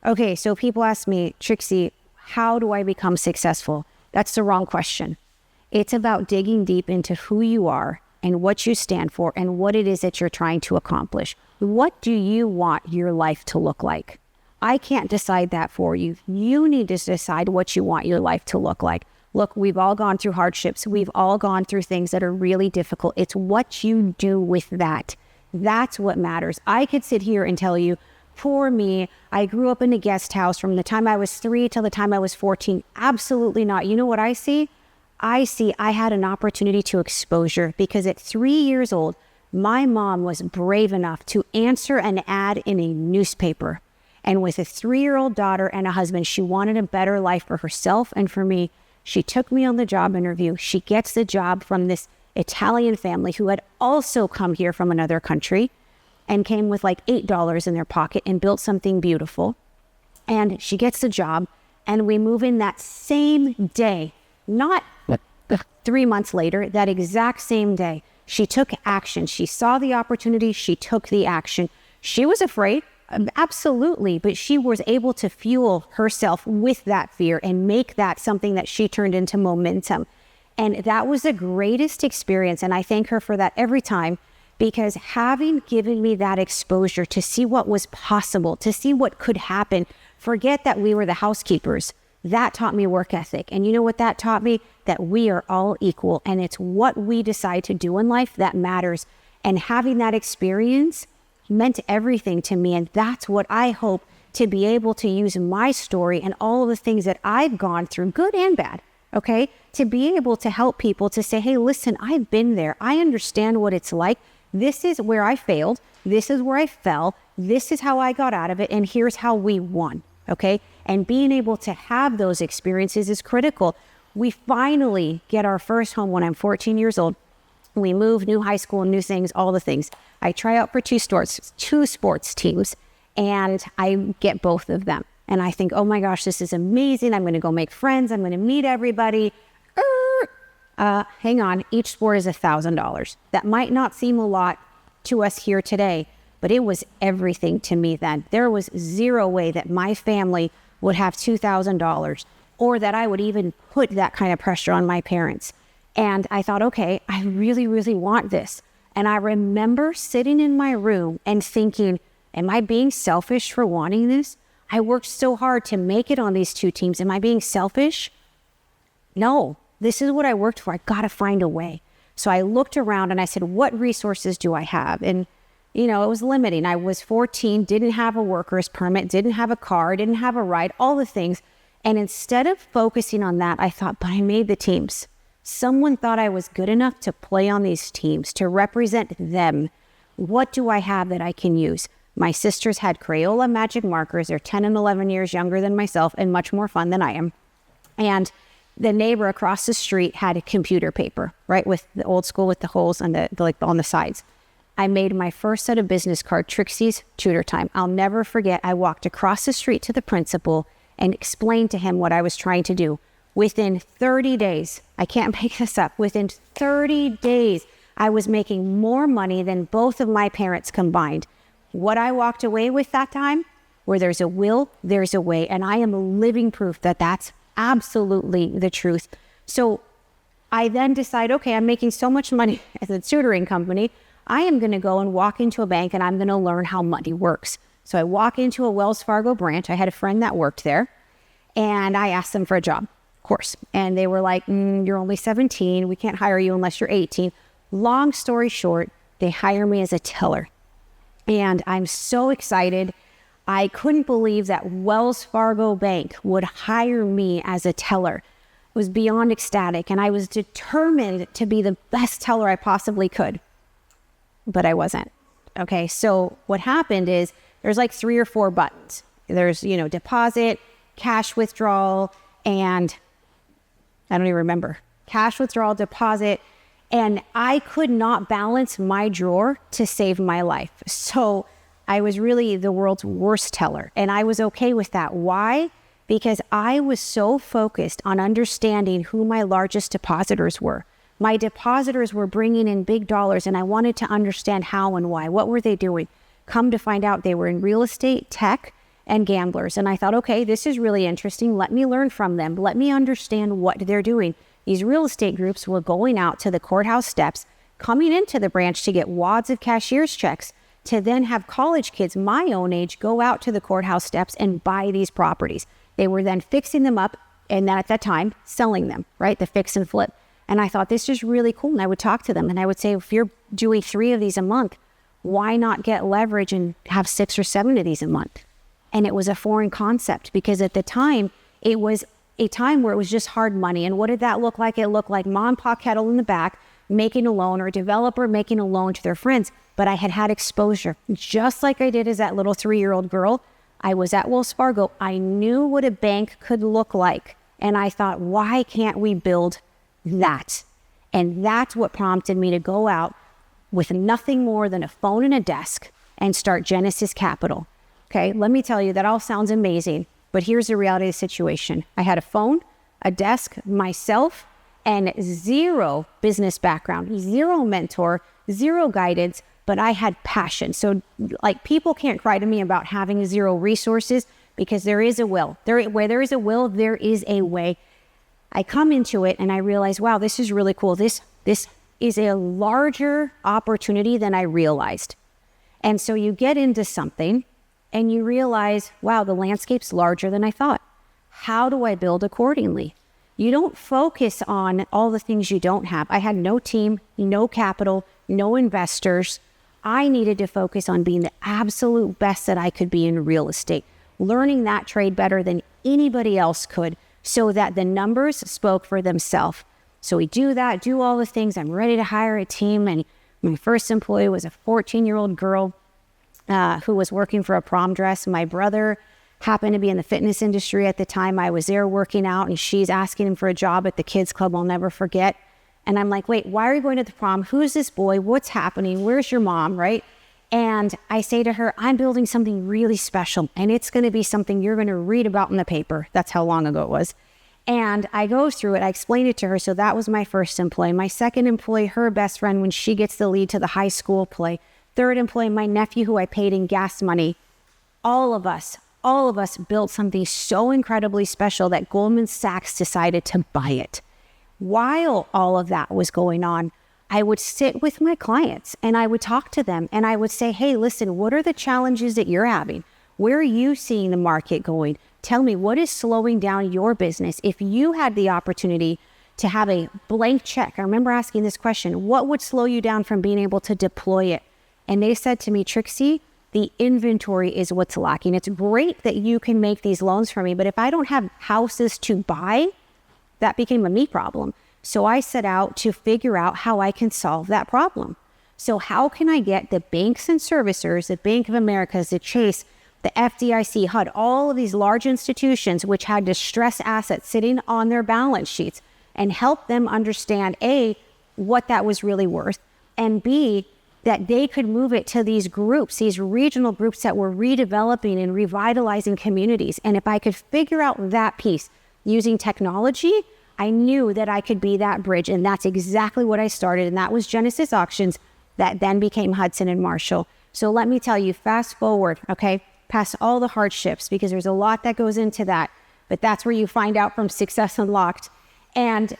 Okay, so people ask me, Trixie, how do I become successful? That's the wrong question. It's about digging deep into who you are and what you stand for and what it is that you're trying to accomplish. What do you want your life to look like? I can't decide that for you. You need to decide what you want your life to look like. Look, we've all gone through hardships. We've all gone through things that are really difficult. It's what you do with that. That's what matters. I could sit here and tell you, poor me, I grew up in a guest house from the time I was 3 till the time I was 14. Absolutely not. You know what I see? I see I had an opportunity to exposure because at 3 years old, my mom was brave enough to answer an ad in a newspaper. And with a 3-year-old daughter and a husband, she wanted a better life for herself and for me. She took me on the job interview. She gets the job from this Italian family who had also come here from another country and came with like $8 in their pocket and built something beautiful. And she gets the job and we move in that same day, not 3 months later, that exact same day. She took action. She saw the opportunity. She took the action. She was afraid, absolutely, but she was able to fuel herself with that fear and make that something that she turned into momentum. And that was the greatest experience. And I thank her for that every time, because having given me that exposure to see what was possible, to see what could happen, forget that we were the housekeepers. That taught me work ethic. And you know what that taught me? That we are all equal. And it's what we decide to do in life that matters. And having that experience meant everything to me. And that's what I hope to be able to use my story and all of the things that I've gone through, good and bad, okay? To be able to help people to say, hey, listen, I've been there. I understand what it's like. This is where I failed. This is where I fell. This is how I got out of it. And here's how we won, okay? And being able to have those experiences is critical. We finally get our first home when I'm 14 years old. We move, new high school, new things, all the things. I try out for two sports teams, and I get both of them. And I think, oh my gosh, this is amazing. I'm going to go make friends. I'm going to meet everybody. Hang on. Each sport is $1,000. That might not seem a lot to us here today, but it was everything to me then. There was zero way that my family would have $2,000 or that I would even put that kind of pressure on my parents. And I thought, okay, I really, really want this. And I remember sitting in my room and thinking, am I being selfish for wanting this? I worked so hard to make it on these two teams. Am I being selfish? No, this is what I worked for. I got to find a way. So I looked around and I said, what resources do I have? And you know, it was limiting. I was 14, didn't have a worker's permit, didn't have a car, didn't have a ride, all the things. And instead of focusing on that, I thought, but I made the teams. Someone thought I was good enough to play on these teams, to represent them. What do I have that I can use? My sisters had Crayola magic markers. They're 10 and 11 years younger than myself and much more fun than I am. And the neighbor across the street had a computer paper, right, with the old school with the holes on on the sides. I made my first set of business card, Trixie's Tutor Time. I'll never forget, I walked across the street to the principal and explained to him what I was trying to do. Within 30 days, I can't make this up, within 30 days, I was making more money than both of my parents combined. What I walked away with that time, where there's a will, there's a way. And I am living proof that that's absolutely the truth. So I then decide, okay, I'm making so much money as a tutoring company. I am going to go and walk into a bank and I'm going to learn how money works. So I walk into a Wells Fargo branch. I had a friend that worked there and I asked them for a job, of course. And they were like, you're only 17. We can't hire you unless you're 18. Long story short, they hire me as a teller. And I'm so excited. I couldn't believe that Wells Fargo Bank would hire me as a teller. It was beyond ecstatic. And I was determined to be the best teller I possibly could. But I wasn't. Okay, so what happened is there's like 3 or 4 buttons. There's, deposit, cash withdrawal, and I don't even remember. Cash withdrawal, deposit, and I could not balance my drawer to save my life. So I was really the world's worst teller, and I was okay with that. Why? Because I was so focused on understanding who my largest depositors were. My depositors were bringing in big dollars and I wanted to understand how and why. What were they doing? Come to find out they were in real estate, tech, and gamblers. And I thought, okay, this is really interesting. Let me learn from them. Let me understand what they're doing. These real estate groups were going out to the courthouse steps, coming into the branch to get wads of cashier's checks, to then have college kids my own age go out to the courthouse steps and buy these properties. They were then fixing them up, and then at that time, selling them, right? The fix and flip. And I thought, this is really cool. And I would talk to them and I would say, if you're doing 3 of these a month, why not get leverage and have 6 or 7 of these a month? And it was a foreign concept, because at the time, it was a time where it was just hard money. And what did that look like? It looked like mom and pop kettle in the back, making a loan, or a developer making a loan to their friends. But I had exposure, just like I did as that little 3-year-old girl. I was at Wells Fargo. I knew what a bank could look like. And I thought, why can't we build that? And that's what prompted me to go out with nothing more than a phone and a desk and start Genesis Capital. Okay, let me tell you, that all sounds amazing, but here's the reality of the situation. I had a phone, a desk, myself, and 0 business background, 0 mentor, 0 guidance, but I had passion. So like, people can't cry to me about having 0 resources, because there is a will. Where there is a will, there is a way. I come into it and I realize, wow, this is really cool. This is a larger opportunity than I realized. And so you get into something and you realize, wow, the landscape's larger than I thought. How do I build accordingly? You don't focus on all the things you don't have. I had no team, no capital, no investors. I needed to focus on being the absolute best that I could be in real estate, learning that trade better than anybody else could, so that the numbers spoke for themselves. So we do that, do all the things. I'm ready to hire a team. And my first employee was a 14-year-old girl who was working for a prom dress. My brother happened to be in the fitness industry at the time. I was there working out, and she's asking him for a job at the kids club. I'll never forget. And I'm like, wait, why are you going to the prom? Who's this boy? What's happening? Where's your mom, right? And I say to her, I'm building something really special, and it's going to be something you're going to read about in the paper. That's how long ago it was. And I go through it. I explained it to her. So that was my first employee. My second employee, her best friend, when she gets the lead to the high school play. Third employee, my nephew, who I paid in gas money. All of us built something so incredibly special that Goldman Sachs decided to buy it. While all of that was going on, I would sit with my clients and I would talk to them and I would say, hey, listen, what are the challenges that you're having? Where are you seeing the market going? Tell me, what is slowing down your business? If you had the opportunity to have a blank check, I remember asking this question, what would slow you down from being able to deploy it? And they said to me, Trixie, the inventory is what's lacking. It's great that you can make these loans for me, but if I don't have houses to buy, that became a me problem. So I set out to figure out how I can solve that problem. So how can I get the banks and servicers, the Bank of America, the Chase, the FDIC, HUD, all of these large institutions which had distressed assets sitting on their balance sheets, and help them understand, A, what that was really worth, and B, that they could move it to these groups, these regional groups that were redeveloping and revitalizing communities. And if I could figure out that piece using technology, I knew that I could be that bridge. And that's exactly what I started. And that was Genesis Auctions, that then became Hudson and Marshall. So let me tell you, fast forward, okay, past all the hardships, because there's a lot that goes into that, but that's where you find out from Success Unlocked. And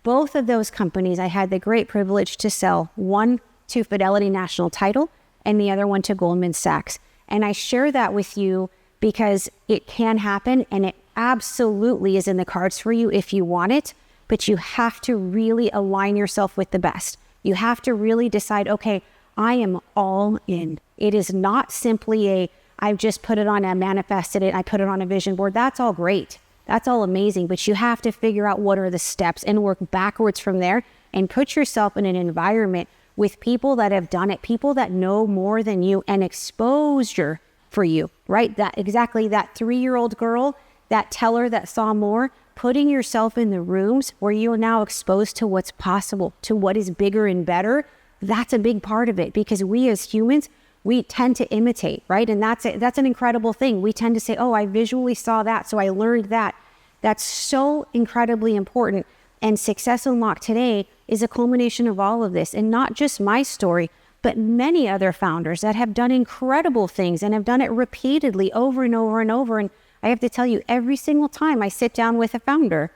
both of those companies, I had the great privilege to sell, one to Fidelity National Title and the other one to Goldman Sachs. And I share that with you because it can happen, and it absolutely is in the cards for you if you want it, but you have to really align yourself with the best. You have to really decide, okay, I am all in. It is not simply I've just put it on, I manifested it, I put it on a vision board. That's all great. That's all amazing, but you have to figure out what are the steps and work backwards from there and put yourself in an environment with people that have done it, people that know more than you, and exposure for you, right? That 3-year-old girl, that teller that saw more, putting yourself in the rooms where you are now exposed to what's possible, to what is bigger and better. That's a big part of it, because we as humans, we tend to imitate, right? And that's an incredible thing. We tend to say, oh, I visually saw that, so I learned that. That's so incredibly important. And Success Unlocked today is a culmination of all of this, and not just my story, but many other founders that have done incredible things and have done it repeatedly over and over and over. And I have to tell you, every single time I sit down with a founder,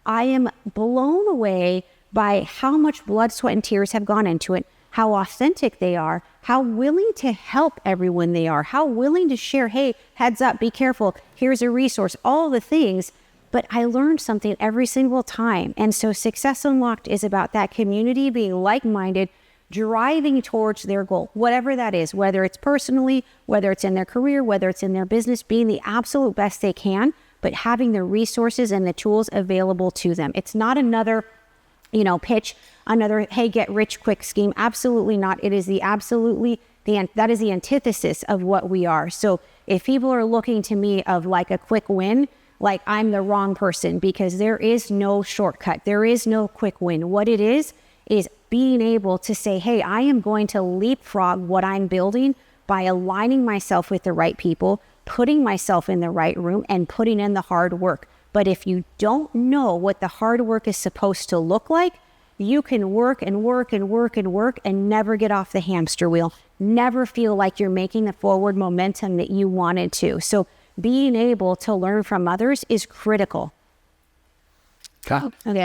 I am blown away by how much blood, sweat, and tears have gone into it, how authentic they are, how willing to help everyone they are, how willing to share, hey, heads up, be careful, here's a resource, all the things. But I learned something every single time. And so Success Unlocked is about that community being like-minded, driving towards their goal, whatever that is, whether it's personally, whether it's in their career, whether it's in their business, being the absolute best they can, but having the resources and the tools available to them. It's not another, pitch, another, hey, get rich quick scheme. Absolutely not. It is that is the antithesis of what we are. So if people are looking to me of like a quick win, like I'm the wrong person, because there is no shortcut. There is no quick win. What it is being able to say, hey, I am going to leapfrog what I'm building by aligning myself with the right people, putting myself in the right room, and putting in the hard work. But if you don't know what the hard work is supposed to look like, you can work and work and work and work and never get off the hamster wheel, never feel like you're making the forward momentum that you wanted to. So being able to learn from others is critical. Okay. Okay.